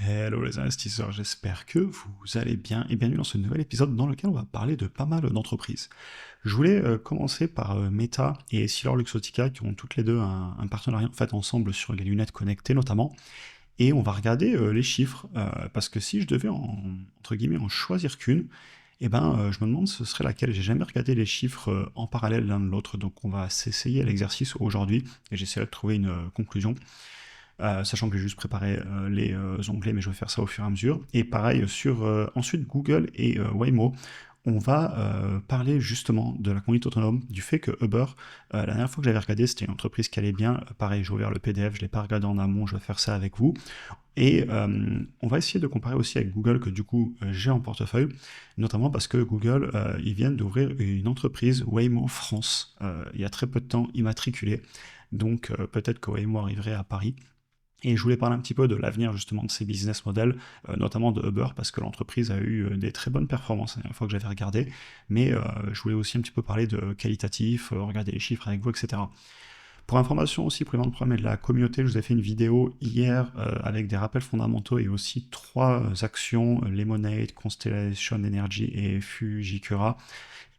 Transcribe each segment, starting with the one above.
Hello les investisseurs, j'espère que vous allez bien et bienvenue dans ce nouvel épisode dans lequel on va parler de pas mal d'entreprises. Je voulais commencer par Meta et EssilorLuxottica qui ont toutes les deux un partenariat en fait ensemble sur les lunettes connectées notamment. Et on va regarder les chiffres parce que si je devais entre guillemets en choisir qu'une, je me demande ce serait laquelle. J'ai jamais regardé les chiffres en parallèle l'un de l'autre, donc on va s'essayer à l'exercice aujourd'hui et j'essaierai de trouver une conclusion. Sachant que j'ai juste préparé les onglets, mais je vais faire ça au fur et à mesure. Et pareil sur ensuite Google et Waymo, on va parler justement de la conduite autonome, du fait que Uber, la dernière fois que j'avais regardé, c'était une entreprise qui allait bien. Pareil, j'ai ouvert le PDF, je ne l'ai pas regardé en amont, je vais faire ça avec vous. Et on va essayer de comparer aussi avec Google, que du coup j'ai en portefeuille, notamment parce que Google, ils viennent d'ouvrir une entreprise, Waymo France, il y a très peu de temps immatriculée. Donc peut-être que Waymo arriverait à Paris. Et je voulais parler un petit peu de l'avenir justement de ces business models, notamment de Uber, parce que l'entreprise a eu des très bonnes performances la dernière fois que j'avais regardé, mais je voulais aussi un petit peu parler de qualitatif, regarder les chiffres avec vous, etc. Pour information aussi, pour les membres du programme et de la communauté, je vous ai fait une vidéo hier avec des rappels fondamentaux et aussi 3 actions, Lemonade, Constellation Energy et Fujikura.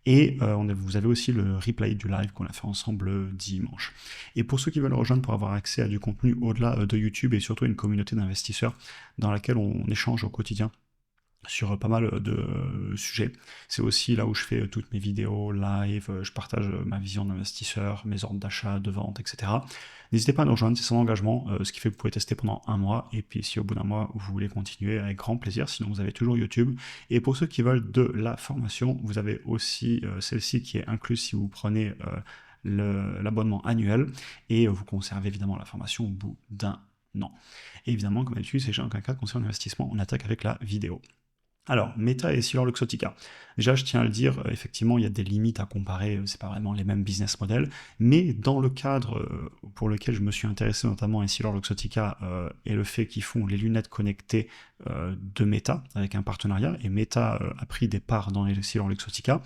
Et vous avez aussi le replay du live qu'on a fait ensemble dimanche. Et pour ceux qui veulent rejoindre pour avoir accès à du contenu au-delà de YouTube et surtout une communauté d'investisseurs dans laquelle on échange au quotidien sur pas mal de sujets. C'est aussi là où je fais toutes mes vidéos live, je partage ma vision d'investisseur, mes ordres d'achat, de vente, etc. N'hésitez pas à nous rejoindre, c'est sans engagement, ce qui fait que vous pouvez tester pendant 1 mois, et puis si au bout d'1 mois vous voulez continuer, avec grand plaisir, sinon vous avez toujours YouTube. Et pour ceux qui veulent de la formation, vous avez aussi celle-ci qui est incluse si vous prenez l'abonnement annuel, et vous conservez évidemment la formation au bout d'1 an. Et évidemment, comme d'habitude, si j'ai aucun cas de conseil en investissement, on attaque avec la vidéo. Alors, Meta et EssilorLuxottica. Déjà, je tiens à le dire, effectivement, il y a des limites à comparer, c'est pas vraiment les mêmes business models, mais dans le cadre pour lequel je me suis intéressé notamment à EssilorLuxottica et le fait qu'ils font les lunettes connectées de Meta avec un partenariat, et Meta a pris des parts dans les EssilorLuxottica,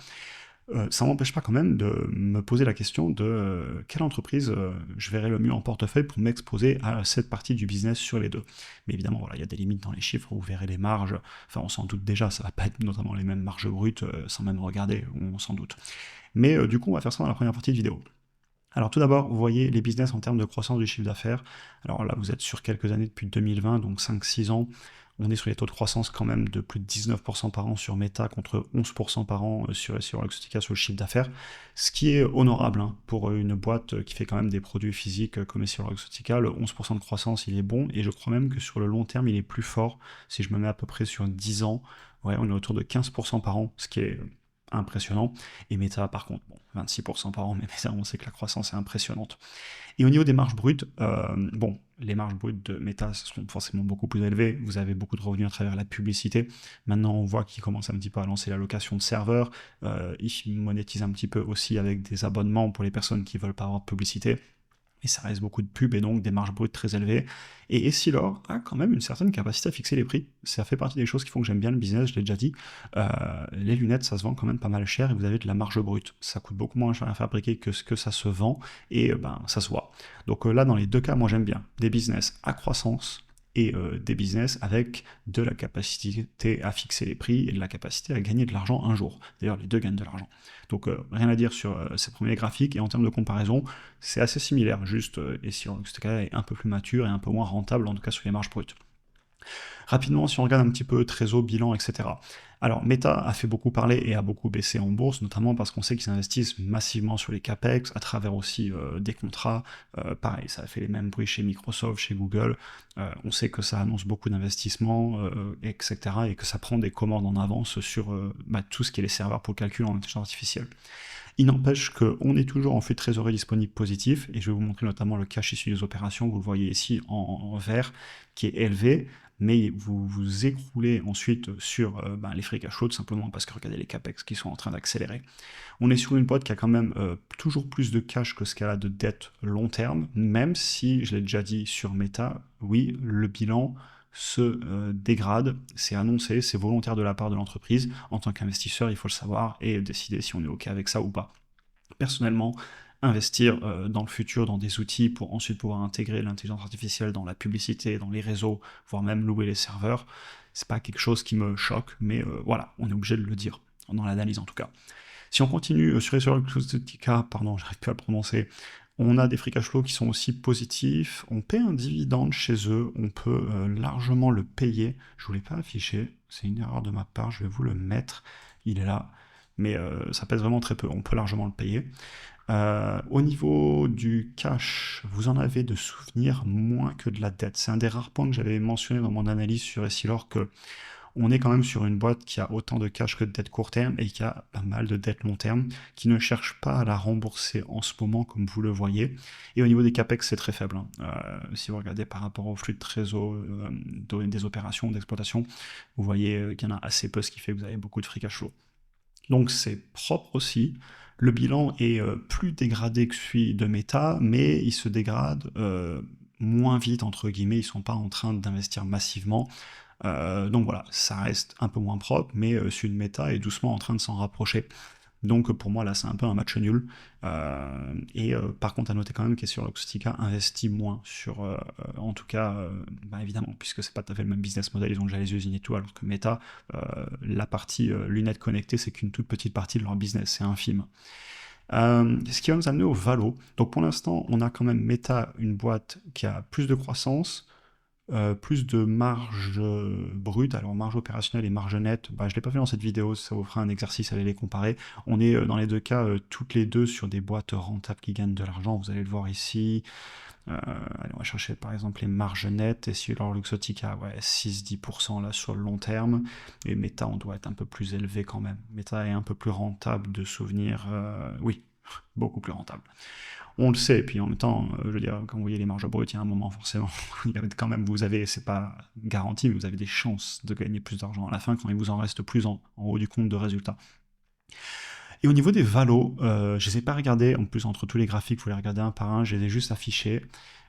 ça m'empêche pas quand même de me poser la question de quelle entreprise je verrais le mieux en portefeuille pour m'exposer à cette partie du business sur les deux. Mais évidemment, voilà, il y a des limites dans les chiffres, vous verrez les marges, enfin on s'en doute déjà, ça va pas être notamment les mêmes marges brutes, sans même regarder, on s'en doute. Mais du coup, on va faire ça dans la première partie de vidéo. Alors tout d'abord, vous voyez les business en termes de croissance du chiffre d'affaires. Alors là, vous êtes sur quelques années depuis 2020, donc 5-6 ans. On est sur les taux de croissance quand même de plus de 19% par an sur Meta contre 11% par an sur Luxottica sur le chiffre d'affaires, ce qui est honorable pour une boîte qui fait quand même des produits physiques comme sur Luxottica. Le 11% de croissance, il est bon, et je crois même que sur le long terme, il est plus fort. Si je me mets à peu près sur 10 ans, ouais, on est autour de 15% par an, ce qui est impressionnant. Et Meta, par contre, bon, 26% par an, mais Meta, on sait que la croissance est impressionnante. Et au niveau des marges brutes, les marges brutes de Meta sont forcément beaucoup plus élevées. Vous avez beaucoup de revenus à travers la publicité. Maintenant, on voit qu'ils commencent un petit peu à lancer la location de serveurs. Ils monétisent un petit peu aussi avec des abonnements pour les personnes qui veulent pas avoir de publicité. Et ça reste beaucoup de pubs et donc des marges brutes très élevées. Et Essilor a quand même une certaine capacité à fixer les prix. Ça fait partie des choses qui font que j'aime bien le business, je l'ai déjà dit. Les lunettes, ça se vend quand même pas mal cher et vous avez de la marge brute. Ça coûte beaucoup moins cher à fabriquer que ce que ça se vend et ça se voit. Donc là, dans les deux cas, moi j'aime bien des business à croissance et des business avec de la capacité à fixer les prix et de la capacité à gagner de l'argent un jour. D'ailleurs, les deux gagnent de l'argent. Donc rien à dire sur ces premiers graphiques, et en termes de comparaison, c'est assez similaire, juste Essilor-Luxottica est un peu plus mature et un peu moins rentable, en tout cas sur les marges brutes. Rapidement, si on regarde un petit peu trésor, bilan, etc. Alors, Meta a fait beaucoup parler et a beaucoup baissé en bourse, notamment parce qu'on sait qu'ils investissent massivement sur les capex, à travers aussi des contrats. Pareil, ça a fait les mêmes bruits chez Microsoft, chez Google. On sait que ça annonce beaucoup d'investissements, etc. Et que ça prend des commandes en avance sur tout ce qui est les serveurs pour le calcul en intelligence artificielle. Il n'empêche qu'on est toujours en flux de trésorerie disponible positif, et je vais vous montrer notamment le cash issu des opérations, vous le voyez ici en vert, qui est élevé, mais vous vous écroulez ensuite sur les free cash flow, tout simplement parce que regardez les capex qui sont en train d'accélérer. On est sur une boîte qui a quand même toujours plus de cash que ce qu'elle a de dette long terme, même si, je l'ai déjà dit sur Meta, oui, le bilan se dégrade, c'est annoncé, c'est volontaire de la part de l'entreprise. En tant qu'investisseur, il faut le savoir et décider si on est OK avec ça ou pas. Personnellement, investir dans le futur, dans des outils pour ensuite pouvoir intégrer l'intelligence artificielle dans la publicité, dans les réseaux, voire même louer les serveurs, c'est pas quelque chose qui me choque, mais voilà, on est obligé de le dire, dans l'analyse en tout cas. Si on continue sur Luxottica, pardon, j'arrive plus à le prononcer, on a des free cash flow qui sont aussi positifs, on paie un dividende chez eux, on peut largement le payer, je ne vous l'ai pas affiché, c'est une erreur de ma part, je vais vous le mettre, il est là, mais ça pèse vraiment très peu, on peut largement le payer. Au niveau du cash, vous en avez de souvenirs moins que de la dette. C'est un des rares points que j'avais mentionné dans mon analyse sur Essilor, que on est quand même sur une boîte qui a autant de cash que de dette court terme et qui a pas mal de dettes long terme, qui ne cherche pas à la rembourser en ce moment comme vous le voyez. Et au niveau des capex, c'est très faible. Si vous regardez par rapport au flux de trésor des opérations d'exploitation, vous voyez qu'il y en a assez peu, ce qui fait que vous avez beaucoup de free cash flow. Donc c'est propre aussi. Le bilan est plus dégradé que celui de Meta, mais il se dégrade moins vite, entre guillemets, ils ne sont pas en train d'investir massivement. Donc voilà, ça reste un peu moins propre, mais celui de Meta est doucement en train de s'en rapprocher. Donc pour moi là c'est un peu un match nul. Par contre à noter quand même qu'Essilor Luxottica investit moins sur, en tout cas, évidemment, puisque c'est pas tout à fait le même business model, ils ont déjà les usines et tout, alors que Meta, la partie lunettes connectées, c'est qu'une toute petite partie de leur business, c'est infime. Ce qui va nous amener au valo. Donc pour l'instant, on a quand même Meta, une boîte qui a plus de croissance, plus de marge brute, alors marge opérationnelle et marge nette, je ne l'ai pas fait dans cette vidéo, ça vous fera un exercice, allez les comparer. On est dans les deux cas, toutes les deux sur des boîtes rentables qui gagnent de l'argent, vous allez le voir ici. Allez, on va chercher par exemple les marges nettes, et si leur Luxottica, 6-10% là sur le long terme, et Meta, on doit être un peu plus élevé quand même. Meta est un peu plus rentable de souvenir, oui, beaucoup plus rentable. On le sait, et puis en même temps, je veux dire, quand vous voyez les marges brutes, il y a un moment forcément, quand même, vous avez, c'est pas garanti, mais vous avez des chances de gagner plus d'argent à la fin quand il vous en reste plus en haut du compte de résultats. Et au niveau des valos, je ne les ai pas regardés, en plus entre tous les graphiques, vous les regardez un par un, je les ai juste affichés.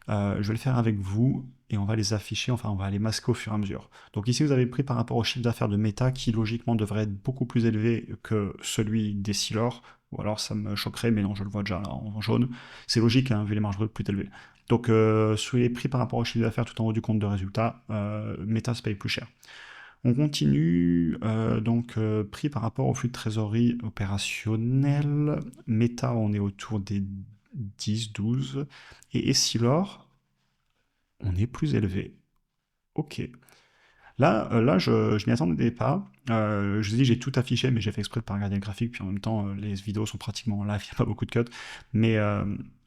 Je vais le faire avec vous, et on va les afficher, enfin on va les masquer au fur et à mesure. Donc ici vous avez pris par rapport au chiffre d'affaires de Meta, qui logiquement devrait être beaucoup plus élevé que celui d'Essilor, ou alors ça me choquerait, mais non, je le vois déjà là en jaune. C'est logique, hein, vu les marges brutes plus élevées. Donc sur les prix par rapport au chiffre d'affaires tout en haut du compte de résultat, Meta se paye plus cher. On continue, prix par rapport au flux de trésorerie opérationnel. Meta, on est autour des 10, 12. Et Essilor, on est plus élevé. Ok. Là, je m'y attendais pas. Je vous ai dit, j'ai tout affiché, mais j'ai fait exprès de pas regarder le graphique, puis en même temps, les vidéos sont pratiquement en live, il n'y a pas beaucoup de cuts. Mais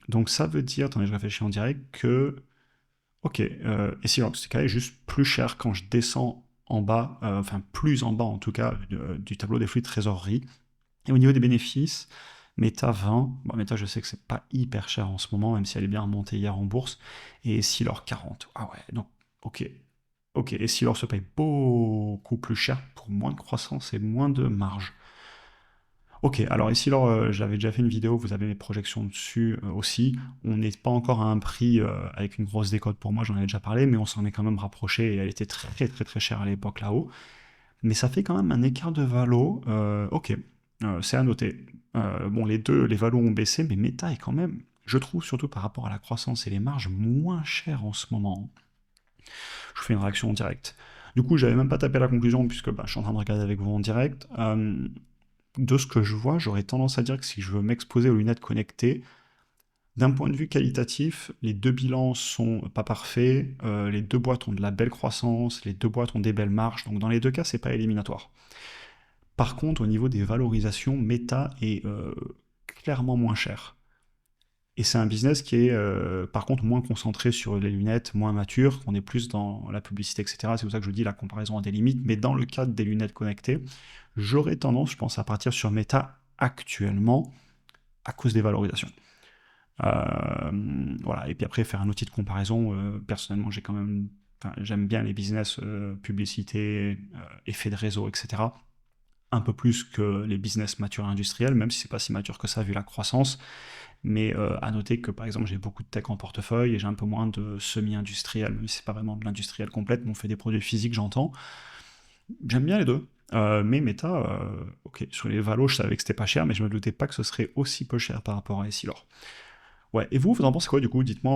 donc ça veut dire, attendez, je réfléchis en direct, que, ok, Essilor Luxottica est juste plus cher quand je descends en bas, plus en bas en tout cas, du tableau des flux de trésorerie. Et au niveau des bénéfices, Meta 20, Meta je sais que c'est pas hyper cher en ce moment, même si elle est bien remontée hier en bourse, et Essilor 40. Ah ouais, donc ok. Ok, Essilor se paye beaucoup plus cher pour moins de croissance et moins de marge. Ok, alors Essilor, j'avais déjà fait une vidéo, vous avez mes projections dessus aussi. On n'est pas encore à un prix avec une grosse décote pour moi, j'en avais déjà parlé, mais on s'en est quand même rapproché et elle était très très très chère à l'époque là-haut. Mais ça fait quand même un écart de valo. Ok, c'est à noter. Les deux, les valos ont baissé, mais Meta est quand même, je trouve, surtout par rapport à la croissance et les marges, moins cher en ce moment. Je vous fais une réaction en direct. Du coup, j'avais même pas tapé la conclusion, puisque je suis en train de regarder avec vous en direct. De ce que je vois, j'aurais tendance à dire que si je veux m'exposer aux lunettes connectées, d'un point de vue qualitatif, les deux bilans sont pas parfaits, les deux boîtes ont de la belle croissance, les deux boîtes ont des belles marges, donc dans les deux cas, c'est pas éliminatoire. Par contre, au niveau des valorisations, Meta est clairement moins cher. Et c'est un business qui est par contre moins concentré sur les lunettes, moins mature, on est plus dans la publicité, etc. C'est pour ça que je dis la comparaison a des limites, mais dans le cadre des lunettes connectées, j'aurais tendance, je pense, à partir sur Meta actuellement à cause des valorisations. Voilà, et puis après faire un outil de comparaison, personnellement j'aime bien les business publicité, effets de réseau, etc. Un peu plus que les business matures industriels, même si c'est pas si mature que ça vu la croissance. Mais à noter que par exemple j'ai beaucoup de tech en portefeuille et j'ai un peu moins de semi-industriel, même si c'est pas vraiment de l'industriel complète, mais on fait des produits physiques, j'entends. J'aime bien les deux. Mais Meta, ok, sur les valos, je savais que c'était pas cher, mais je me doutais pas que ce serait aussi peu cher par rapport à Essilor. Ouais, et vous en pensez quoi du coup? Dites-moi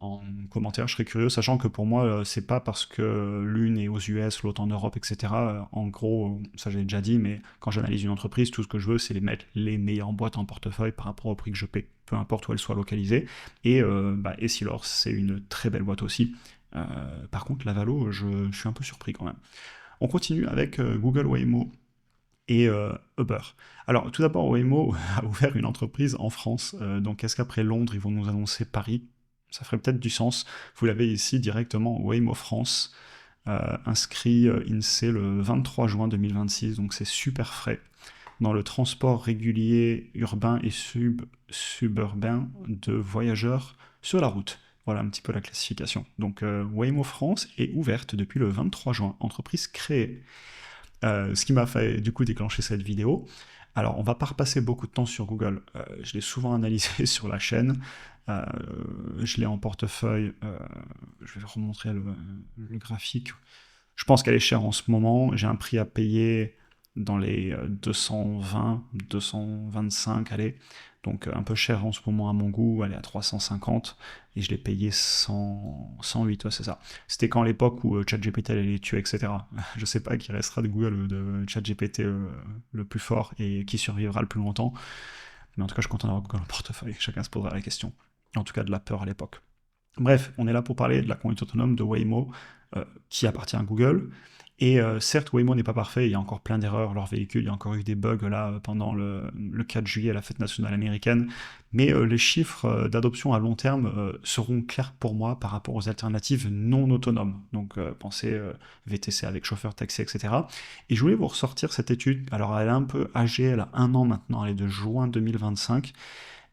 en commentaire, je serais curieux, sachant que pour moi, c'est pas parce que l'une est aux US, l'autre en Europe, etc. En gros, ça j'ai déjà dit, mais quand j'analyse une entreprise, tout ce que je veux, c'est les mettre les meilleures boîtes en portefeuille par rapport au prix que je paie, peu importe où elles soient localisées. Et Essilor, c'est une très belle boîte aussi. Par contre, la Valo, je suis un peu surpris quand même. On continue avec Google Waymo et Uber. Alors, tout d'abord, Waymo a ouvert une entreprise en France. Donc, est-ce qu'après Londres, ils vont nous annoncer Paris? Ça ferait peut-être du sens. Vous l'avez ici directement, Waymo France, inscrit INSEE le 23 juin 2026, donc c'est super frais. Dans le transport régulier urbain et suburbain de voyageurs sur la route. Voilà un petit peu la classification. Donc Waymo France est ouverte depuis le 23 juin, entreprise créée. Ce qui m'a fait du coup déclencher cette vidéo. Alors, on va pas repasser beaucoup de temps sur Google. Je l'ai souvent analysé sur la chaîne. Euh, je l'ai en portefeuille. Je vais remontrer le graphique. Je pense qu'elle est chère en ce moment. J'ai un prix à payer dans les 220, 225, allez. Donc un peu cher en ce moment à mon goût, elle est à 350 et je l'ai payé 108, ouais, c'est ça. C'était quand l'époque où ChatGPT allait les tuer, etc. Je sais pas qui restera de Google de ChatGPT le plus fort et qui survivra le plus longtemps, mais en tout cas je suis content d'avoir Google en portefeuille, chacun se posera la question. En tout cas de la peur à l'époque. Bref, on est là pour parler de la conduite autonome de Waymo, qui appartient à Google. Et certes, Waymo n'est pas parfait, il y a encore plein d'erreurs, leur véhicule, il y a encore eu des bugs là pendant le 4 juillet à la fête nationale américaine, mais les chiffres d'adoption à long terme seront clairs pour moi par rapport aux alternatives non autonomes. Donc pensez VTC avec chauffeur, taxi, etc. Et je voulais vous ressortir cette étude, alors elle est un peu âgée, elle a 1 an maintenant, elle est de juin 2025,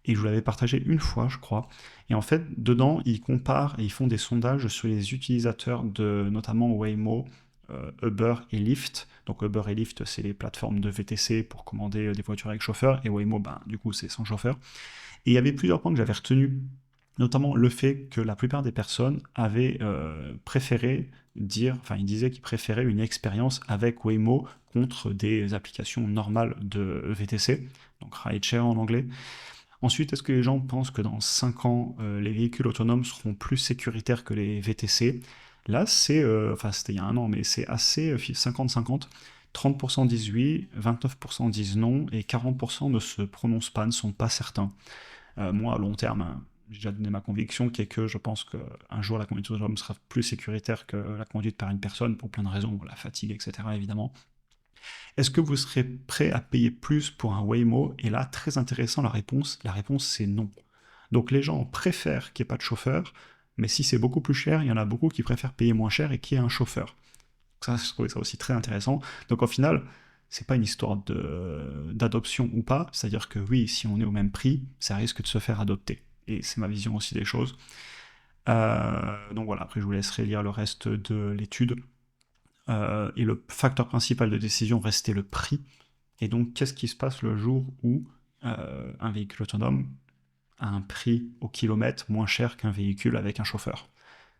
et je vous l'avais partagé une fois, je crois. Et en fait, dedans, ils comparent et ils font des sondages sur les utilisateurs de notamment Waymo, Uber et Lyft. Donc Uber et Lyft, c'est les plateformes de VTC pour commander des voitures avec chauffeur, et Waymo, ben, du coup, c'est sans chauffeur. Et il y avait plusieurs points que j'avais retenus, notamment le fait que la plupart des personnes avaient préféré dire, enfin ils disaient qu'ils préféraient une expérience avec Waymo contre des applications normales de VTC, donc rideshare en anglais. Ensuite, est-ce que les gens pensent que dans 5 ans, les véhicules autonomes seront plus sécuritaires que les VTC? Là, enfin c'était il y a 1 an, mais c'est assez 50-50. 30% disent oui, 29% disent non, et 40% ne se prononcent pas, ne sont pas certains. Moi, à long terme, hein, j'ai déjà donné ma conviction, qui est que je pense qu'un jour la conduite autonome sera plus sécuritaire que la conduite par une personne, pour plein de raisons, la fatigue, etc. évidemment. Est-ce que vous serez prêt à payer plus pour un Waymo? Et là, très intéressant la réponse c'est non. Donc les gens préfèrent qu'il n'y ait pas de chauffeur, mais si c'est beaucoup plus cher, il y en a beaucoup qui préfèrent payer moins cher et qu'il y ait un chauffeur. Ça, je trouvais ça aussi très intéressant. Donc au final, c'est pas une histoire d'adoption ou pas, c'est-à-dire que oui, si on est au même prix, ça risque de se faire adopter. Et c'est ma vision aussi des choses. Donc voilà, après je vous laisserai lire le reste de l'étude. Et le facteur principal de décision restait le prix. Et donc, qu'est-ce qui se passe le jour où un véhicule autonome a un prix au kilomètre moins cher qu'un véhicule avec un chauffeur?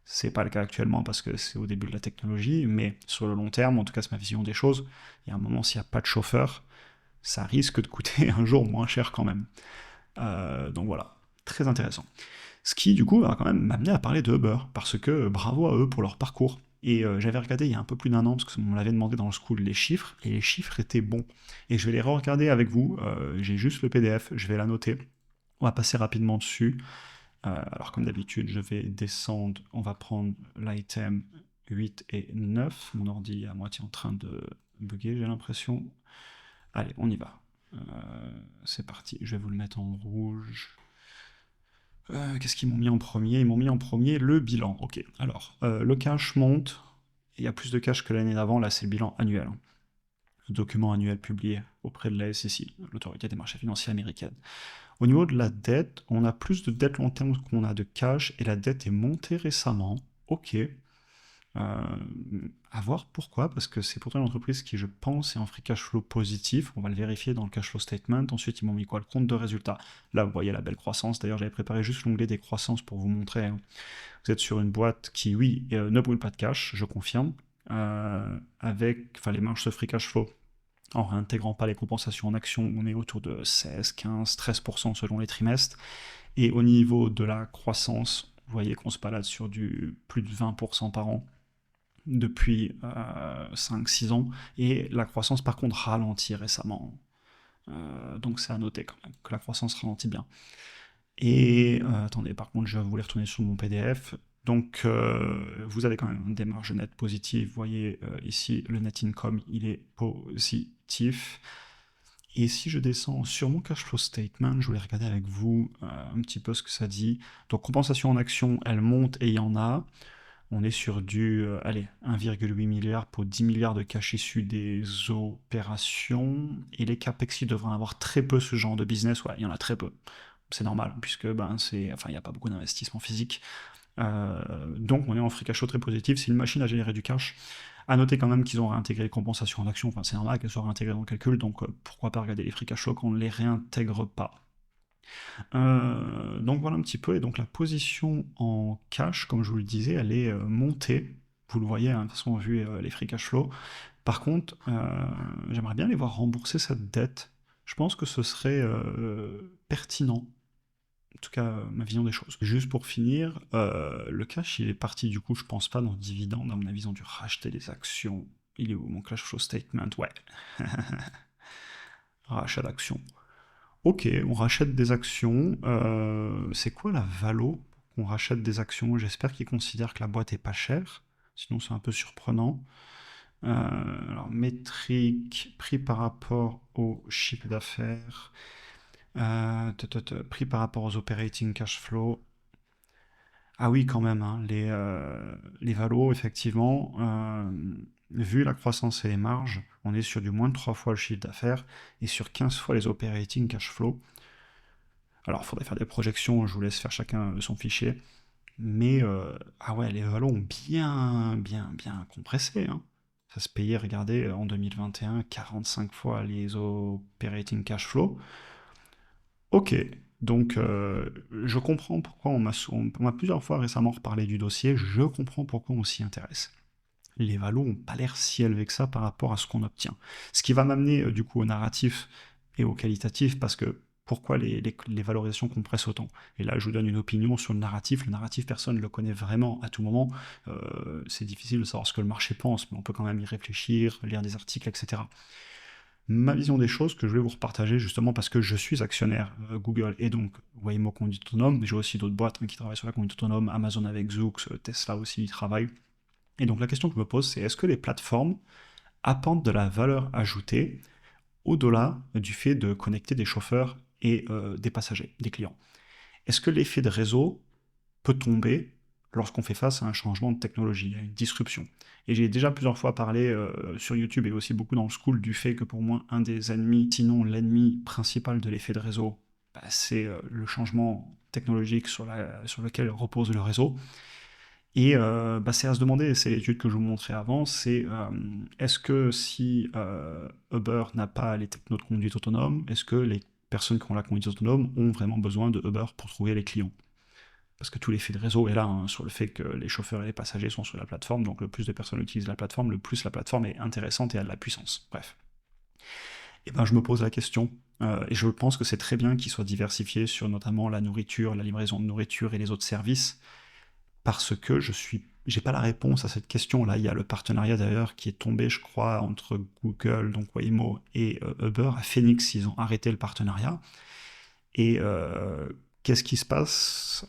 C'est pas le cas actuellement parce que c'est au début de la technologie, mais sur le long terme, en tout cas c'est ma vision des choses, il y a un moment s'il n'y a pas de chauffeur, ça risque de coûter un jour moins cher quand même. Donc voilà, très intéressant. Ce qui, du coup, va quand même m'amener à parler de Uber, parce que bravo à eux pour leur parcours. Et j'avais regardé il y a un peu plus d'1 an, parce qu'on m'avait demandé dans le school les chiffres, et les chiffres étaient bons. Et je vais les re-regarder avec vous, j'ai juste le PDF, je vais la noter. On va passer rapidement dessus. Alors comme d'habitude, je vais descendre, on va prendre l'item 8 et 9. Mon ordi est à moitié en train de bugger, j'ai l'impression. Allez, on y va. C'est parti, je vais vous le mettre en rouge. Qu'est-ce qu'ils m'ont mis en premier? Ils m'ont mis en premier le bilan. Ok, alors, le cash monte. Il y a plus de cash que l'année d'avant. Là, c'est le bilan annuel, hein. Le document annuel publié auprès de la SEC, l'autorité des marchés financiers américaine. Au niveau de la dette, on a plus de dette long terme qu'on a de cash et la dette est montée récemment. Ok. À voir pourquoi, parce que c'est pourtant une entreprise qui, je pense, est en free cash flow positif. On va le vérifier dans le cash flow statement. Ensuite, ils m'ont mis quoi? Le compte de résultats. Là, vous voyez la belle croissance. D'ailleurs, j'avais préparé juste l'onglet des croissances pour vous montrer, hein. Vous êtes sur une boîte qui, oui, ne brûle pas de cash, je confirme, avec, enfin, les marges de free cash flow En réintégrant pas les compensations en actions, on est autour de 16, 15, 13% selon les trimestres. Et au niveau de la croissance, vous voyez qu'on se balade sur du plus de 20% par an depuis 5-6 ans. Et la croissance, par contre, ralentit récemment. Donc c'est à noter quand même que la croissance ralentit bien. Et attendez, par contre, je voulais retourner sur mon PDF. Donc, vous avez quand même des marges nettes positives. Vous voyez ici, le net income, il est positif. Et si je descends sur mon cash flow statement, je voulais regarder avec vous un petit peu ce que ça dit. Donc, compensation en action, elle monte et il y en a. On est sur du, allez, 1,8 milliard pour 10 milliards de cash issus des opérations. Et les CAPEX, ils devraient avoir très peu ce genre de business. Ouais, il y en a très peu. C'est normal, puisque il n'y a pas beaucoup d'investissement physique. Donc on est en free cash flow très positif, c'est une machine à générer du cash. À noter quand même qu'ils ont réintégré les compensations en action, enfin c'est normal qu'elles soient réintégrées dans le calcul, donc pourquoi pas regarder les free cash flow quand on ne les réintègre pas. Donc voilà un petit peu, et donc la position en cash, comme je vous le disais, elle est montée, vous le voyez, hein, de toute façon vu les free cash flow. Par contre, j'aimerais bien les voir rembourser cette dette. Je pense que ce serait pertinent, en tout cas ma vision des choses. Juste pour finir, le cash il est parti du coup, je pense pas dans le dividende, à mon avis ils ont dû racheter des actions. Il est où mon cash flow statement? Ouais. Rachat d'actions. Ok, on rachète des actions. C'est quoi la valo qu'on rachète des actions? J'espère qu'ils considèrent que la boîte est pas chère, sinon c'est un peu surprenant. Alors métrique, prix par rapport au chiffre d'affaires. Prix par rapport aux operating cash flow. Ah oui, quand même, hein, les valos, effectivement, vu la croissance et les marges, on est sur du moins de 3 fois le chiffre d'affaires et sur 15 fois les operating cash flow. Alors, il faudrait faire des projections, je vous laisse faire chacun son fichier. Mais, ah ouais, les valos ont bien compressé, hein. Ça se payait, regardez, en 2021, 45 fois les operating cash flow. Ok, donc je comprends pourquoi on m'a plusieurs fois récemment reparlé du dossier, je comprends pourquoi on s'y intéresse. Les valos n'ont pas l'air si élevés que ça par rapport à ce qu'on obtient. Ce qui va m'amener du coup au narratif et au qualitatif, parce que pourquoi les valorisations compressent autant? Et là, je vous donne une opinion sur le narratif. Le narratif, personne ne le connaît vraiment à tout moment. C'est difficile de savoir ce que le marché pense, mais on peut quand même y réfléchir, lire des articles, etc. Ma vision des choses que je vais vous repartager justement parce que je suis actionnaire Google et donc Waymo conduite autonome, mais j'ai aussi d'autres boîtes qui travaillent sur la conduite autonome, Amazon avec Zoox, Tesla aussi y travaille. Et donc la question que je me pose, c'est est-ce que les plateformes apportent de la valeur ajoutée au-delà du fait de connecter des chauffeurs et des passagers, des clients? Est-ce que l'effet de réseau peut tomber lorsqu'on fait face à un changement de technologie, à une disruption? Et j'ai déjà plusieurs fois parlé sur YouTube et aussi beaucoup dans le school du fait que pour moi, un des ennemis, sinon l'ennemi principal de l'effet de réseau, c'est le changement technologique sur lequel repose le réseau. Et c'est à se demander, c'est l'étude que je vous montrais avant, c'est est-ce que si Uber n'a pas les technos de conduite autonome, est-ce que les personnes qui ont la conduite autonome ont vraiment besoin de Uber pour trouver les clients? Parce que tout l'effet de réseau est là, hein, sur le fait que les chauffeurs et les passagers sont sur la plateforme, donc le plus de personnes utilisent la plateforme, le plus la plateforme est intéressante et a de la puissance. Bref. Et ben je me pose la question, et je pense que c'est très bien qu'ils soient diversifiés sur notamment la nourriture, la livraison de nourriture et les autres services, parce que j'ai pas la réponse à cette question. Là, il y a le partenariat d'ailleurs qui est tombé, je crois, entre Google, donc Waymo, et Uber. À Phoenix, ils ont arrêté le partenariat. Et qu'est-ce qui se passe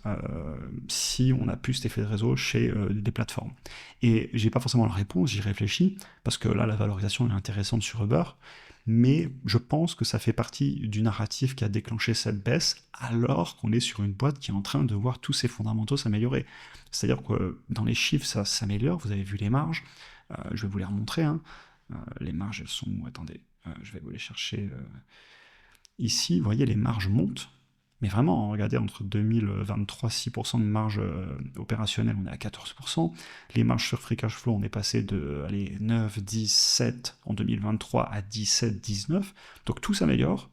si on a plus cet effet de réseau chez des plateformes? Et j'ai pas forcément la réponse, j'y réfléchis, parce que là, la valorisation est intéressante sur Uber, mais je pense que ça fait partie du narratif qui a déclenché cette baisse, alors qu'on est sur une boîte qui est en train de voir tous ses fondamentaux s'améliorer. C'est-à-dire que dans les chiffres, ça s'améliore, vous avez vu les marges, je vais vous les remontrer, hein. Les marges, elles sont... Attendez, je vais vous les chercher... Ici, vous voyez, les marges montent, mais vraiment, regardez, entre 2023, 6% de marge opérationnelle, on est à 14%. Les marges sur free cash flow, on est passé de 9, 10, 7 en 2023 à 17, 19. Donc tout s'améliore,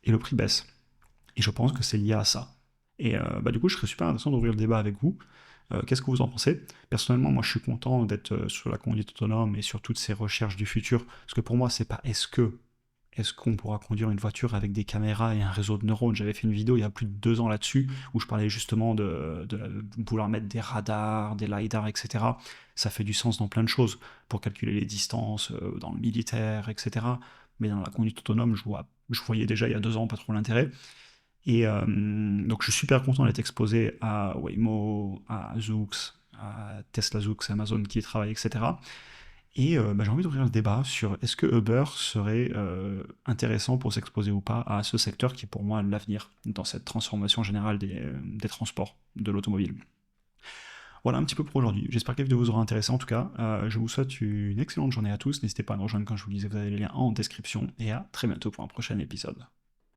et le prix baisse. Et je pense que c'est lié à ça. Et du coup, je serais super intéressant d'ouvrir le débat avec vous. Qu'est-ce que vous en pensez? Personnellement, moi je suis content d'être sur la conduite autonome et sur toutes ces recherches du futur, parce que pour moi c'est pas est-ce qu'on pourra conduire une voiture avec des caméras et un réseau de neurones? J'avais fait une vidéo il y a plus de 2 ans là-dessus, où je parlais justement de vouloir mettre des radars, des lidars, etc. Ça fait du sens dans plein de choses, pour calculer les distances, dans le militaire, etc. Mais dans la conduite autonome, je voyais déjà il y a 2 ans pas trop l'intérêt. Et donc je suis super content d'être exposé à Waymo, à Zoox, à Tesla Zoox, Amazon qui y travaille, etc. Et j'ai envie d'ouvrir le débat sur est-ce que Uber serait intéressant pour s'exposer ou pas à ce secteur qui est pour moi l'avenir dans cette transformation générale des transports de l'automobile. Voilà un petit peu pour aujourd'hui. J'espère que la vidéo vous aura intéressé en tout cas. Je vous souhaite une excellente journée à tous. N'hésitez pas à me rejoindre quand je vous disais, vous avez les liens en description. Et à très bientôt pour un prochain épisode.